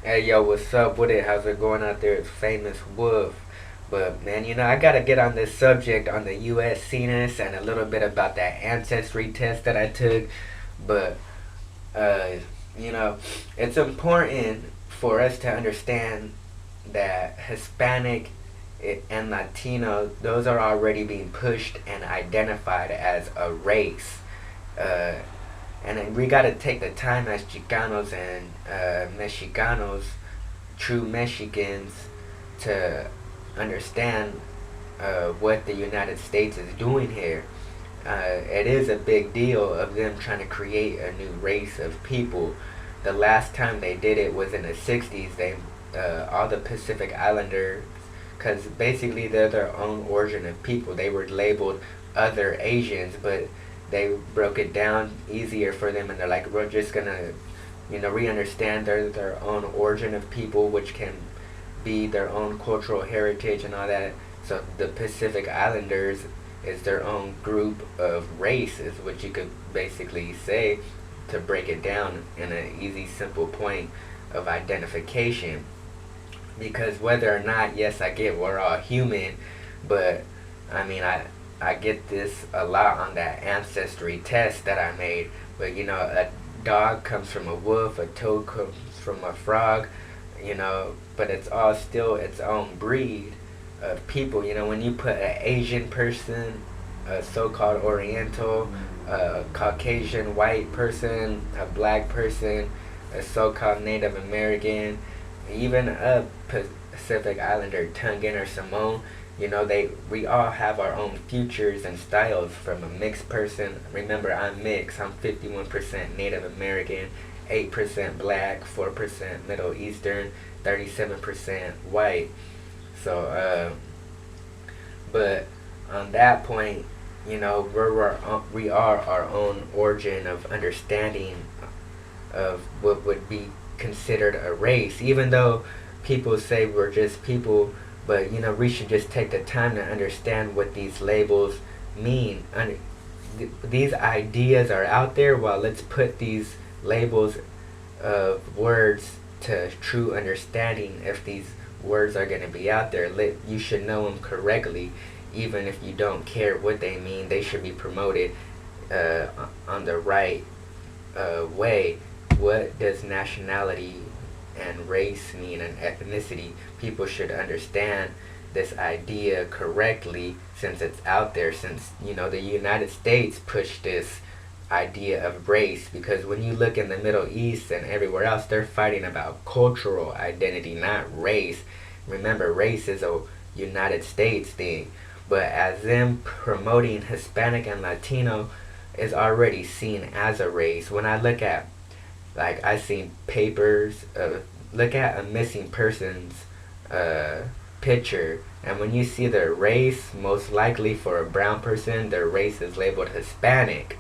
Hey yo, what's up with it? How's it going out there? It's Famous Wolf. But man, I gotta get on this subject on the U.S. Census and a little bit about that ancestry test that I took. But uh, you know, it's important for us to understand that Hispanic and Latino, those are already being pushed and identified as a race. Uh, and we got to take the time as Chicanos and Mexicanos, true Mexicans, to understand what the United States is doing here. It is a big deal of them trying to create a new race of people. The last time they did it was in the 60s. They all the Pacific Islanders, because basically they're their own origin of people. They were labeled other Asians, but they broke it down easier for them, and they're like, we're just gonna, re-understand their own origin of people, which can be their own cultural heritage and all that. So the Pacific Islanders is their own group of race, is what you could basically say, to break it down in an easy, simple point of identification. Because whether or not, yes, I get we're all human, but I mean, I get this a lot on that ancestry test that I made. But a dog comes from a wolf, a toad comes from a frog, but it's all still its own breed of people. When you put an Asian person, a so-called Oriental, a Caucasian white person, a black person, a so-called Native American, even a Pacific Islander, Tongan or Samoan, we all have our own futures and styles from a mixed person. Remember, I'm mixed. I'm 51% Native American, 8% black, 4% Middle Eastern, 37% white. So, but on that point, we are our own origin of understanding of what would be considered a race, even though people say we're just people. But we should just take the time to understand what these labels mean. These ideas are out there. Well, let's put these labels of words to true understanding. If these words are going to be out there, you should know them correctly. Even if you don't care what they mean, they should be promoted on the right way. What does nationality and race mean, and ethnicity? People should understand this idea correctly, since it's out there, since the United States pushed this idea of race. Because when you look in the Middle East and everywhere else, they're fighting about cultural identity, not race. Remember, race is a United States thing. But as them promoting Hispanic and Latino is already seen as a race. When I look at, like, I seen papers, look at a missing person's picture, and when you see their race, most likely for a brown person, their race is labeled Hispanic.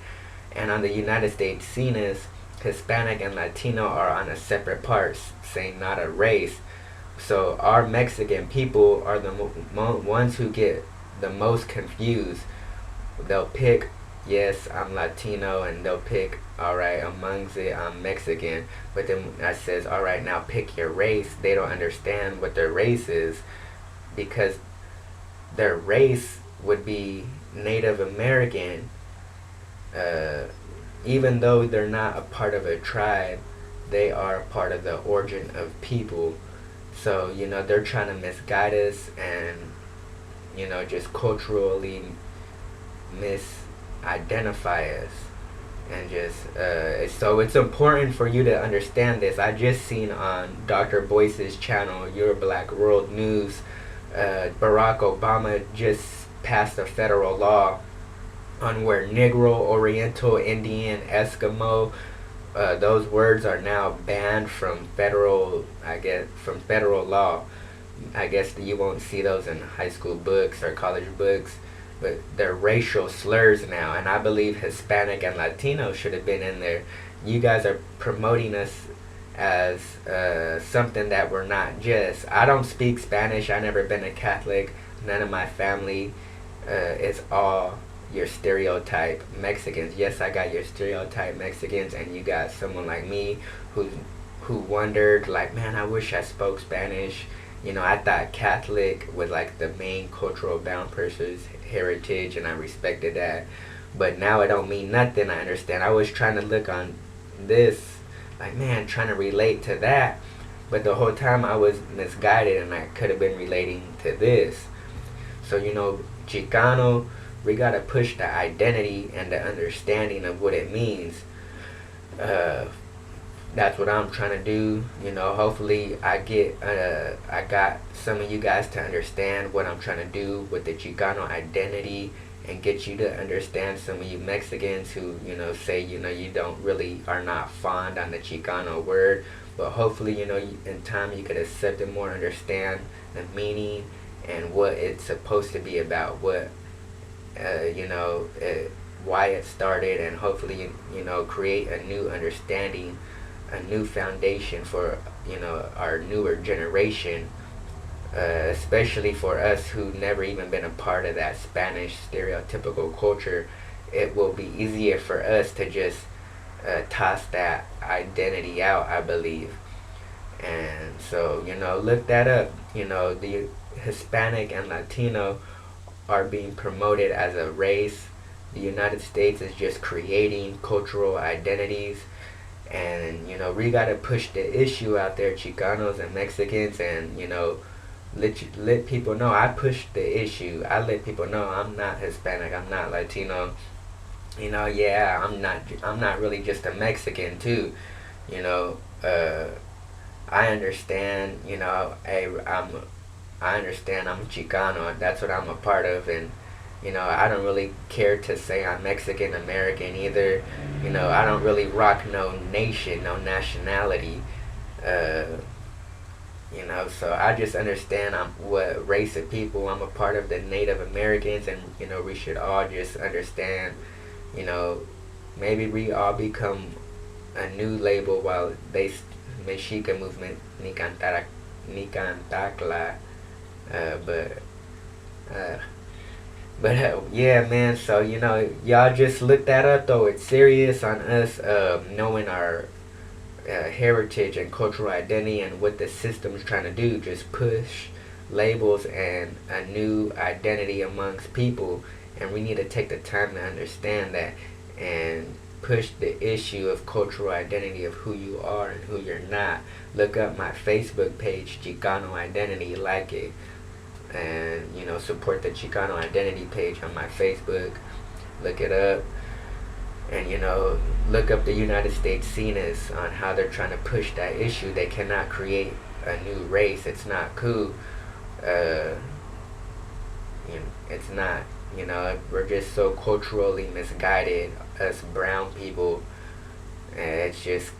And on the United States Census, Hispanic and Latino are on a separate part, saying not a race. So our Mexican people are the ones who get the most confused. They'll pick, yes, I'm Latino, and they'll pick, alright, amongst it, I'm Mexican. But then that says, alright, now pick your race. They don't understand what their race is, because their race would be Native American. Even though they're not a part of a tribe, they are part of the origin of people. So, they're trying to misguide us and, just culturally misidentify us. And just, so it's important for you to understand this. I just seen on Dr. Boyce's channel, Your Black World News, Barack Obama just passed a federal law on where Negro, Oriental, Indian, Eskimo, those words are now banned from federal law. I guess you won't see those in high school books or college books, but they're racial slurs now, and I believe Hispanic and Latino should have been in there. You guys are promoting us as something that we're not. Just, I don't speak Spanish. I never been a Catholic. None of my family is all your stereotype Mexicans. Yes, I got your stereotype Mexicans, and you got someone like me who wondered, like, man, I wish I spoke Spanish. I thought Catholic was like the main cultural bound person's heritage, and I respected that. But now it don't mean nothing. I understand. I was trying to look on this, like, man, trying to relate to that, but the whole time I was misguided, and I could have been relating to this. So Chicano, we gotta push the identity and the understanding of what it means. Uh, that's what I'm trying to do. Hopefully I got some of you guys to understand what I'm trying to do with the Chicano identity, and get you to understand some of you Mexicans who say you don't really are not fond on the Chicano word, but hopefully in time you could accept it more, understand the meaning and what it's supposed to be about, what why it started, and hopefully create a new understanding, a new foundation for our newer generation, especially for us who never even been a part of that Spanish stereotypical culture. It will be easier for us to just toss that identity out, I believe. And so look that up. The Hispanic and Latino are being promoted as a race. The United States is just creating cultural identities, and we gotta push the issue out there, Chicanos and Mexicans, and let people know. I push the issue. I let people know I'm not Hispanic. I'm not Latino. Yeah, I'm not really just a Mexican too. You know, uh, I understand. I understand I'm Chicano, and that's what I'm a part of, and I don't really care to say I'm Mexican American either. I don't really rock no nation, no nationality. Uh, so I just understand I'm what race of people. I'm a part of the Native Americans, and we should all just understand. You know, maybe we all become a new label while they Mexica movement ni cantakla, but. Uh, but yeah, man. So y'all just look that up though. It's serious on us knowing our heritage and cultural identity and what the system's trying to do. Just push labels and a new identity amongst people, and we need to take the time to understand that and push the issue of cultural identity of who you are and who you're not. Look up my Facebook page, Chicano Identity, like it, and support the Chicano Identity page on my Facebook. Look it up, and look up the United States Census on how they're trying to push that issue. They cannot create a new race. It's not cool. uh, it's not. We're just so culturally misguided, us brown people. And it's just,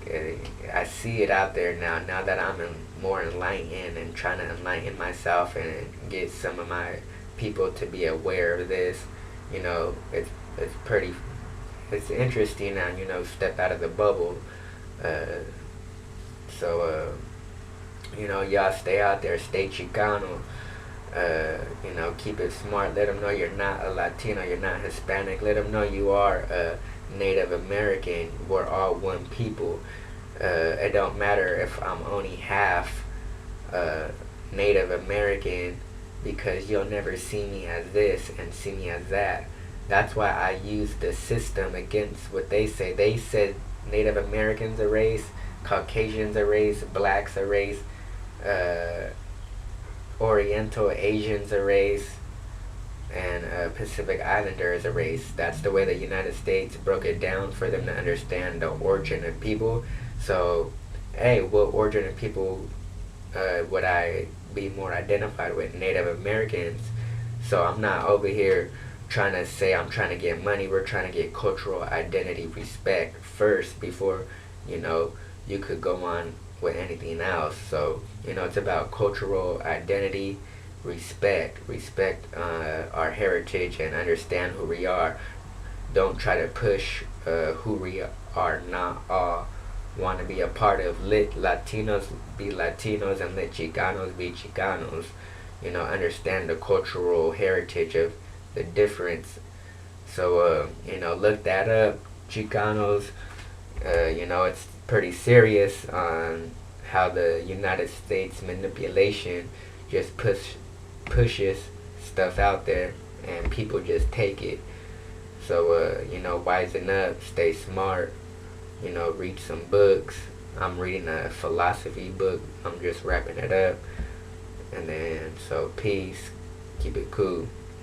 I see it out there now. Now that I'm more enlightened and trying to enlighten myself and get some of my people to be aware of this, it's pretty, it's interesting now. Step out of the bubble. Uh, so y'all stay out there, stay Chicano. Keep it smart. Let them know you're not a Latino, you're not Hispanic. Let them know you are a Native American. We're all one people. It don't matter if I'm only half Native American, because you'll never see me as this and see me as that. That's why I use the system against what they say. They said Native Americans a race, Caucasians a race, blacks a race, uh, Oriental Asians a race, and Pacific Islanders a race. That's the way the United States broke it down for them to understand the origin of people. So, hey, what origin of people would I be more identified with? Native Americans. So I'm not over here trying to say I'm trying to get money. We're trying to get cultural identity, respect first before you could go on with anything else. So it's about cultural identity, respect our heritage, and understand who we are. Don't try to push who we are not all want to be a part of. Let Latinos be Latinos, and let Chicanos be Chicanos. Understand the cultural heritage of the difference. So look that up, Chicanos. It's pretty serious on how the United States manipulation just pushes stuff out there and people just take it. So wisen up, stay smart, read some books. I'm reading a philosophy book. I'm just wrapping it up. And then, so peace. Keep it cool.